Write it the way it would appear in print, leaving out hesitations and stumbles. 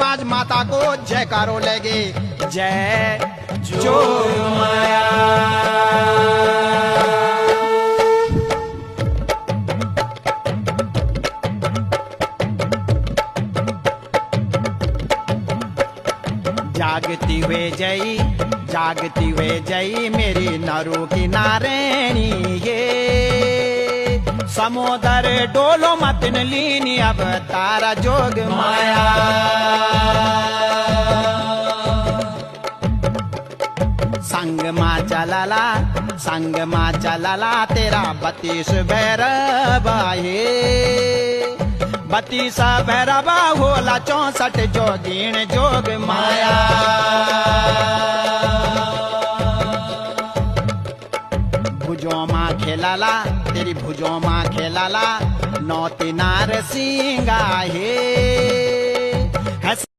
आज माता को जयकारो लगे, जय जोग माया। जागती हुए जई, जागती हुए जई मेरी नरू की नारायणी ये, समुदर डोलो मतिन लीनी अब तारा जोग माया। संग माँ चलाला, संग माँ चलाला तेरा 32 भैरवा हे, 32 भैरवा होला 64 जोगीण जोग माया। भुजों माँ खेलाला तेरी भुजों माँ खेलाला, 9 नार सिंगा हे।